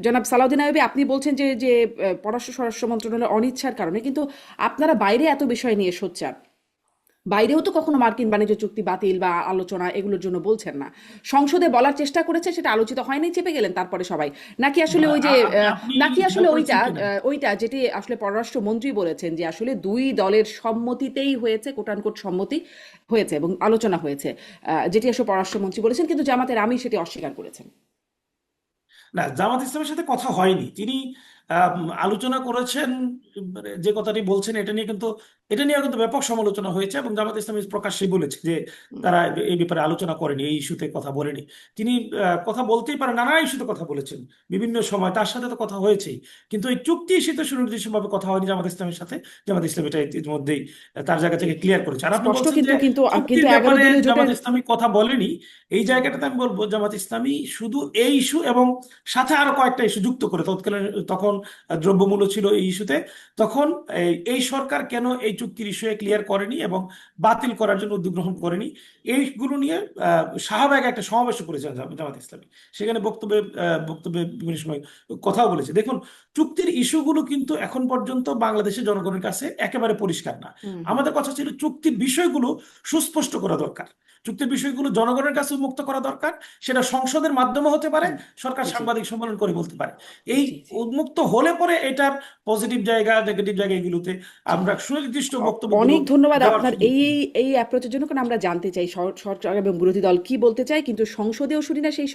জনাব সালাউদ্দিন আইয়ুবী, আপনি বলছেন যে যে স্বরাষ্ট্র মন্ত্রণালয়ের অনিচ্ছার কারণে, কিন্তু আপনারা বাইরে এত বিষয় নিয়ে সোচ্চার, বাইরেও তো কখনো মার্কিন বাণিজ্য চুক্তি বাতিল বা আলোচনা এগুলোর জন্য বলছেন না। সংসদে বলার চেষ্টা করেছে, সেটা আলোচিত হয়নি, চেপে গেলেন তারপরে সবাই। নাকি আসলে ওই যে আপনি নাকি আসলে খেয়াল ওইটা করেছেন কিনা, ওইটা যেটি আসলে পররাষ্ট্রমন্ত্রী বলেছেন যে আসলে দুই দলের সম্মতিতেই হয়েছে, কোটানকোট সম্মতি হয়েছে এবং আলোচনা হয়েছে, যেটি আসলে পররাষ্ট্রমন্ত্রী বলেছেন, কিন্তু জামাতের আমির সেটি অস্বীকার করেছেন। না, জামাত ইসলামের সাথে কথা হয়নি। তিনি আলোচনা করেছেন, মানে যে কথাটি বলছেন এটা নিয়ে কিন্তু, এটা নিয়ে কিন্তু ব্যাপক সমালোচনা হয়েছে এবং জামাত ইসলামী প্রকাশ্যেই বলেছে যে তারা এই ব্যাপারে আলোচনা করেনি, এই ইস্যুতে কথা বলেনি। তিনি কথা বলতেই পারেন, নানা ইস্যুতে কথা বলেছেন বিভিন্ন সময়, তার সাথে তো কথা হয়েছেই, কিন্তু এই চুক্তি ইস্যুতে সুনির্দিষ্টভাবে কথা হয়নি জামাত ইসলামের সাথে। জামাত ইসলাম এটা ইতিমধ্যেই তার জায়গা থেকে ক্লিয়ার করেছে। আর আপনি স্পষ্ট, বলছেন যে কিন্তু কিন্তু কিন্তু চুক্তির 11 ব্যাপারে দলীয় জামাত জোটের। ইসলামী কথা বলেনি, এই জায়গাটাতে আমি বলবো জামাত ইসলামী শুধু এই ইস্যু এবং সাথে আরো কয়েকটা ইস্যু যুক্ত করে তৎকালীন, তখন দ্রব্যমূল্য ছিল এই ইস্যুতে, তখন এই সরকার কেন এই চুক্তির ইস্যুয়ে ক্লিয়ার করেনি এবং বাতিল করার জন্য উদ্যোগ গ্রহণ করেনি, এইগুলো নিয়ে শাহবাগে একটা সমাবেশ করেছেন জামাত ইসলামী। সেখানে বক্তব্যে বিভিন্ন সময় কথাও বলেছে। দেখুন, চুক্তির ইস্যুগুলো কিন্তু এখন পর্যন্ত বাংলাদেশের জনগণের কাছে একেবারে পরিষ্কার না। হুম, হুম। আমাদের কথা ছিল চুক্তির বিষয়গুলো সুস্পষ্ট করা দরকার, চুক্তির বিষয়গুলো জনগণের কাছে মুক্ত করা দরকার। সেটা সংসদের মাধ্যমে হতে পারে, হুম। সরকার জি, সাংবাদিক সম্মেলন করে বলতে পারে। এই জি, জি, উন্মুক্ত হলে পরে এটার পজিটিভ জায়গা, নেগেটিভ জায়গা, এগুলোতে জি। আমরা সুনির্দিষ্ট বক্তব্যগুলো অনেক ধন্যবাদ দেওয়ার আপনার সুযোগ এই পাই। এই অ্যাপ্রোচের জন্য, কারণ আমরা জানতে চাই সরকার এবং বিরোধী দল কি বলতে চায়, কিন্তু সংসদেও শুনি না সেই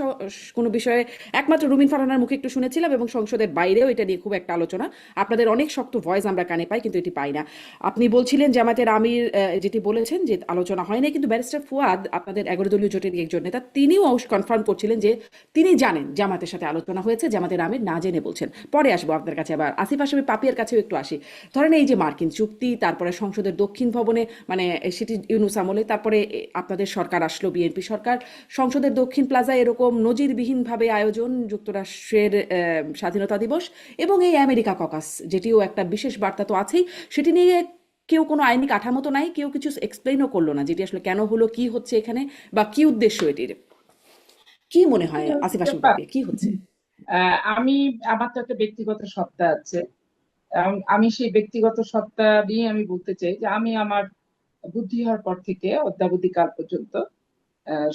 কোনো বিষয়ে। একমাত্র রুমিন ফারহানার মুখে একটু শুনেছিলাম, এবং সংসদের বাইরেও এটা নিয়ে খুব একটা আলোচনা। আপনাদের অনেক শক্ত ভয়েস আমরা কানে পাই, কিন্তু এটি পাই না। আপনি বলছিলেন জামাতের আমির যেটি বলেছেন যে আলোচনা হয় না, কিন্তু ব্যারিস্টার ফুয়াদ, আপনাদের 11 দলীয় জোটের একজন নেতা, তিনিও কনফার্ম করছিলেন যে তিনি জানেন জামাতের সাথে আলোচনা হয়েছে, জামাতের আমির না জেনে বলছেন। পরে আসবো আপনার কাছে, আবার আসিফ আশরাফি পাপিয়ার কাছেও একটু আসি। ধরেন এই যে মার্কিন চুক্তি, তারপরে সংসদের দক্ষিণ ভবনে, মানে সেটি ইউনূস আমলে, তারপরে আপনাদের সরকার আসলো, বিএনপি সরকার, সংসদের দক্ষিণ প্লাজায় এরকম নজিরবিহীনভাবে আয়োজন, যুক্তরাষ্ট্রের স্বাধীনতা দিবস, এবং এই আমেরিকা ককাস, যেটিও একটা বিশেষ বার্তা তো আছেই। সেটি নিয়ে কেউ কোনো আইনি কাঠামো তো নাই, কেউ কিছু এক্সপ্লেইনও করলো না, যেটি আসলে কেন হলো, কি হচ্ছে এখানে, বা কি উদ্দেশ্য এটির। কি মনে হয় এখানে হচ্ছে আসিফ আশরাফ ব্যাপার, পাপিয়া, কি হচ্ছে? আমি, আমার তো একটা ব্যক্তিগত সত্তা আছে, এবং আমি সেই ব্যক্তিগত সত্তা নিয়ে আমি বলতে চাই যে আমি আমার বুদ্ধি হওয়ার পর থেকে অদ্যাবধি কাল পর্যন্ত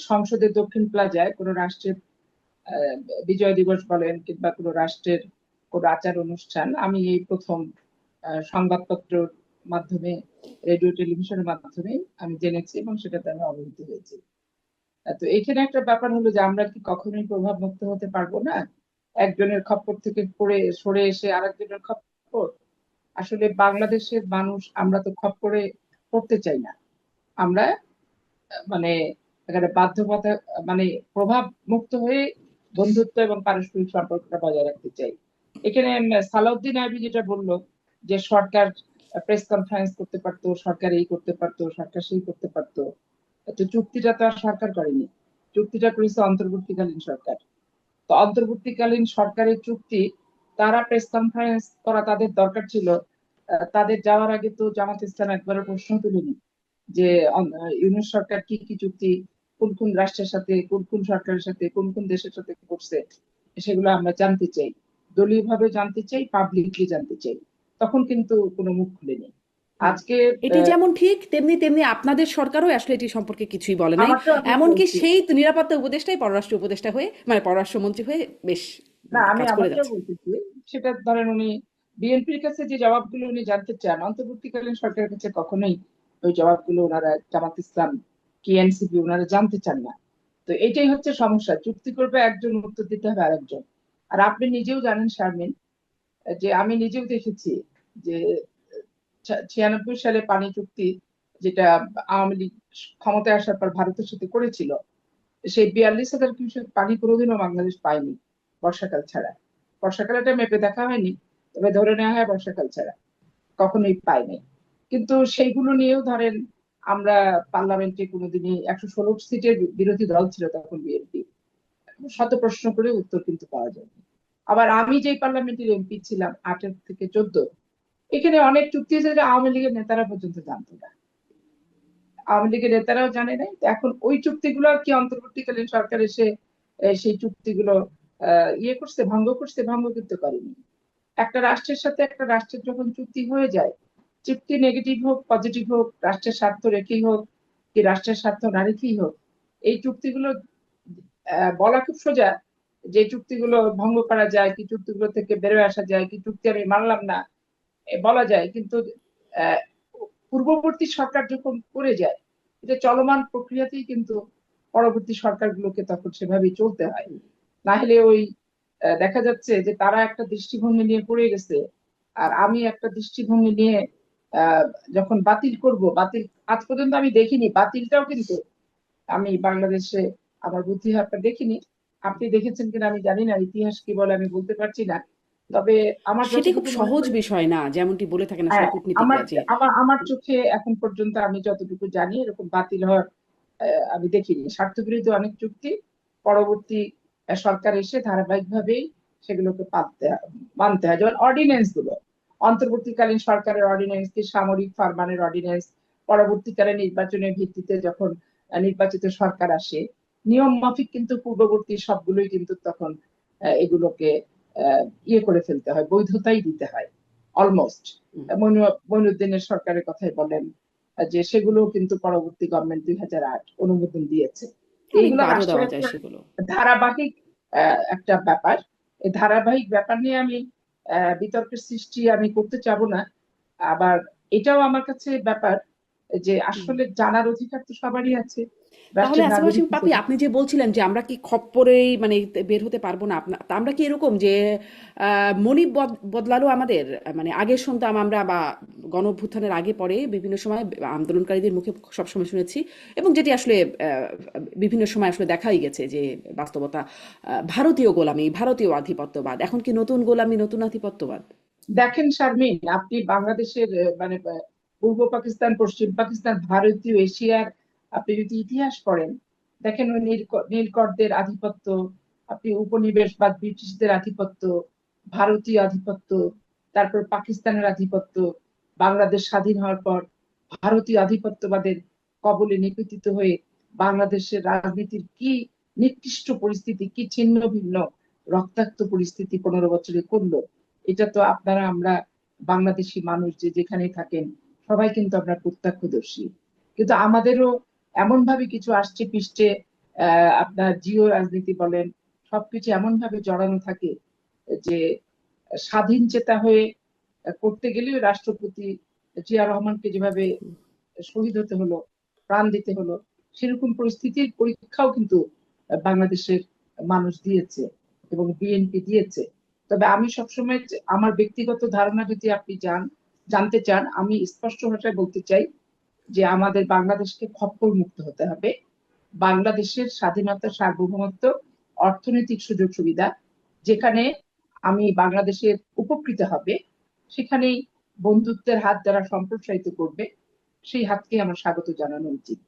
সংসদের দক্ষিণ প্লাজায় কোনো রাষ্ট্রের আহ, বিজয় দিবস বলেন কিংবা কোনো রাষ্ট্রের কোনো আচার অনুষ্ঠান আমি এই প্রথম সংবাদপত্রের মাধ্যমে, রেডিও টেলিভিশনের মাধ্যমে আমি জেনেছি এবং সেটাতে আমি অবহিত হয়েছি। তো এখানে একটা ব্যাপার হলো যে আমরা কি কখনোই প্রভাব মুক্ত হতে পারবো না, একজনের খপ্পর থেকে পড়ে সরে এসে আরেকজনের খপ্পর। আসলে বাংলাদেশের মানুষ আমরা তো খপ্পরে পড়তে চাই না। আমরা মানে এখানে বাধ্যকতা, মানে প্রভাব মুক্ত হয়ে বন্ধুত্ব এবং পারস্পরিক সম্পর্কটা বজায় রাখতে চাই। এখানে সালাউদ্দিন আইবি যেটা বললো যে সরকার প্রেস কনফারেন্স করতে পারতো, সরকার এই করতে পারতো, সরকার সেই করতে পারতো। তো চুক্তিটা তো আর সরকার করেনি, চুক্তিটা করেছে অন্তর্বর্তীকালীন সরকার। তো অন্তর্বর্তীকালীন সরকারের চুক্তি, তারা প্রেস কনফারেন্স করা তাদের দরকার ছিল। তাদের যাওয়ার আগে তো জামাত ইসলাম একবারও প্রশ্ন তুলেনি যে ইউনূস সরকার কি কি চুক্তি কোন কোন রাষ্ট্রের সাথে, কোন কোন সরকারের সাথে, কোন কোন দেশের সাথে করছে, সেগুলো আমরা জানতে চাই, দলীয় ভাবে জানতে চাই, পাবলিকলি জানতে চাই। তখন কিন্তু কোনো মুখ খুলেনি। হুম। আজকে এটি যেমন ঠিক, তেমনি তেমনি আপনাদের সরকারও আসলে এটি সম্পর্কে কিছুই বলে নাই। আমারটা আমি এমনকি বলছি, সেই নিরাপত্তা উপদেষ্টাই পররাষ্ট্র উপদেষ্টা হয়ে, মানে পররাষ্ট্রমন্ত্রী হয়ে বেশ না আমি কাজ করে আমারটা যাচ্ছে। বলতেছি, সেটা ধরেন উনি বিএনপির কাছে যে জবাবগুলো উনি জানতে চান, অন্তর্বর্তীকালীন সরকারের কাছে কখনোই ওই জবাবগুলো ওনারা, জামাত ইসলাম কি এনসিপি, ওনারা জানতে চান না। তো এটাই হচ্ছে সমস্যা, চুক্তি করবে একজন, উত্তর দিতে হবে আরেকজন। আর আপনি নিজেও জানেন শারমিন, যে আমি নিজেও দেখেছি যে 96 সালে পানি চুক্তি, যেটা আওয়ামী লীগ ক্ষমতায় আসার পর ভারতের সাথে করেছিল, সেই 42,000 কিউসেক পানি কোনোদিনও বাংলাদেশ পায়নি বর্ষাকাল ছাড়া। বর্ষাকালে এটা মেপে দেখা হয়নি, তবে ধরে নেওয়া হয় বর্ষাকাল ছাড়া কখনোই পায়নি। কিন্তু সেইগুলো নিয়েও ধরেন আমরা পার্লামেন্টে কোনোদিনই, 116 সিটের বিরোধী দল ছিল তখন বিএনপি, শত প্রশ্ন করে উত্তর কিন্তু পাওয়া যায়নি। আবার আমি যেই পার্লামেন্টের এমপি ছিলাম 8 থেকে 14, এখানে অনেক চুক্তি আছে যেটা আওয়ামী লীগের নেতারা পর্যন্ত জানতো না, আওয়ামী লীগের নেতারাও জানে নাই। তো এখন ওই চুক্তিগুলো কি অন্তর্বর্তীকালীন সরকার এসে সেই চুক্তিগুলো ইয়ে করছে, ভঙ্গ করছে, ভঙ্গ কিন্তু করেনি। একটা রাষ্ট্রের সাথে একটা রাষ্ট্রের যখন চুক্তি হয়ে যায়, চুক্তি নেগেটিভ হোক পজিটিভ হোক, রাষ্ট্রের স্বার্থ রেখেই হোক কি রাষ্ট্রের স্বার্থ না রেখেই হোক, এই চুক্তিগুলো বলা খুব সোজা, যে চুক্তিগুলো ভঙ্গ করা যায়, কি চুক্তিগুলো থেকে বেরোয় আসা যায়, কি চুক্তি আমি মানলাম না, বলা যায়। কিন্তু আহ, পূর্ববর্তী সরকার যখন করে যায়, এটা চলমান প্রক্রিয়াতেই কিন্তু পরবর্তী সরকারগুলোকে তখন সেভাবেই চলতে হয়। না হলে ওই দেখা যাচ্ছে যে তারা একটা দৃষ্টিভঙ্গি নিয়ে পড়ে গেছে, আর আমি একটা দৃষ্টিভঙ্গি নিয়ে আহ, যখন বাতিল করব, বাতিল আজ পর্যন্ত আমি দেখিনি বাতিলটাও, কিন্তু আমি বাংলাদেশে আমার বুদ্ধিহারটা দেখিনি। আপনি দেখেছেন কিনা আমি জানি না, ইতিহাস কি বলে আমি বলতে পারছি না। তবে আমার সেটি খুব যতটুকু মনে সহজ হয়, বিষয় না, যেমনটি বলে থাকেন আসলে হ্যাঁ, আমার কূটনীতিকরা যে আমার আমার চোখে এখন পর্যন্ত আমি যতটুকু জানি এরকম বাতিল হওয়ার আমি দেখিনি। স্বার্থবিরোধী অনেক চুক্তি পরবর্তী সরকার এসে ধারাবাহিকভাবেই সেগুলোকে মানতে হয়। যেমন অর্ডিন্যান্স গুলো, অন্তর্বর্তীকালীন সরকারের অর্ডিন্যান্স, কি সামরিক ফারমানের অর্ডিন্যান্স, পরবর্তীকালে নির্বাচনের ভিত্তিতে যখন নির্বাচিত সরকার আসে, নিয়ম মাফিক কিন্তু পূর্ববর্তী সবগুলোই কিন্তু তখন এগুলোকে ইয়ে করে ফেলতে হয়, বৈধতাই দিতে হয় অলমোস্ট। উম, মইনুদ্দিনের সরকারের কথাই বলেন, যে সেগুলো কিন্তু পরবর্তী গভর্নমেন্ট 2008 অনুমোদন দিয়েছে। অনেক এইগুলো বাদও রাষ্ট্রের দেওয়া যায় একটা সেগুলো। ধারাবাহিক একটা ব্যাপার। এই ধারাবাহিক ব্যাপার নিয়ে আমি বিতর্কের সৃষ্টি আমি করতে চাবো না। আবার এটাও আমার কাছে ব্যাপার যে হুম। আসলে জানার অধিকার তো সবারই আছে, তাহলে রাষ্ট্রের আসিফ নাগরিক হাসিম পাপি, হিসেবে। আপনি যে বলছিলেন যে আমরা কি খপ্পরেই মানে বের হতে পারবো না, তা আমরা কি এরকম যে মনি বদলালো আমাদের? মানে আগে শুনতাম আমরা, বা গণ অভ্যুত্থানের আগে পরে বিভিন্ন সময় আন্দোলনকারীদের মুখে সবসময় শুনেছি, এবং যেটি আসলে বিভিন্ন সময় আসলে দেখাই গেছে যে বাস্তবতা, ভারতীয় গোলামি, ভারতীয় আধিপত্যবাদ। এখন কি নতুন গোলামি, নতুন আধিপত্যবাদ? দেখেন শারমিন, আপনি বাংলাদেশের মানে পূর্ব পাকিস্তান, পশ্চিম পাকিস্তান, ভারতীয় এশিয়ার আপনি যদি ইতিহাস পড়েন, দেখেন ওই নীলকরদের আধিপত্য, আপনি উপনিবেশবাদ ব্রিটিশদের আধিপত্য, ভারতীয় আধিপত্য, তারপর পাকিস্তানের আধিপত্য, বাংলাদেশ স্বাধীন হওয়ার পর ভারতীয় আধিপত্যবাদের কবলে নিপতিত হয়ে বাংলাদেশের রাজনীতির কি নিকৃষ্ট পরিস্থিতি, কি ছিন্ন ভিন্ন রক্তাক্ত পরিস্থিতি 15 বছরে করলো, এটা তো আপনারা আমরা বাংলাদেশি মানুষ যে যেখানে থাকেন সবাই কিন্তু আমরা প্রত্যক্ষদর্শী। কিন্তু আমাদেরও এমন ভাবে কিছু আসছে পৃষ্ঠে, আপনার জিও রাজনীতি বলেন, সবকিছু এমন ভাবে জড়ানো থাকে যে স্বাধীন চেতা হয়ে করতে গেলেও রাষ্ট্রপতি জিয়া রহমানকে যেভাবে শহীদ হতে হলো, প্রাণ দিতে হলো, সেরকম পরিস্থিতির পরীক্ষাও কিন্তু বাংলাদেশের মানুষ দিয়েছে এবং বিএনপি দিয়েছে। তবে আমি সবসময় আমার ব্যক্তিগত ধারণা যদি আপনি জানতে চান, আমি স্পষ্ট ভাষায় বলতে চাই যে আমাদের বাংলাদেশকে খপ্পর মুক্ত হতে হবে। বাংলাদেশের স্বাধীনতা, সার্বভৌমত্ব, অর্থনৈতিক সুযোগ সুবিধা যেখানে আমি বাংলাদেশের উপকৃত হবে, সেখানেই বন্ধুত্বের হাত যারা সম্প্রসারিত করবে, সেই হাতকে আমার স্বাগত জানানো উচিত।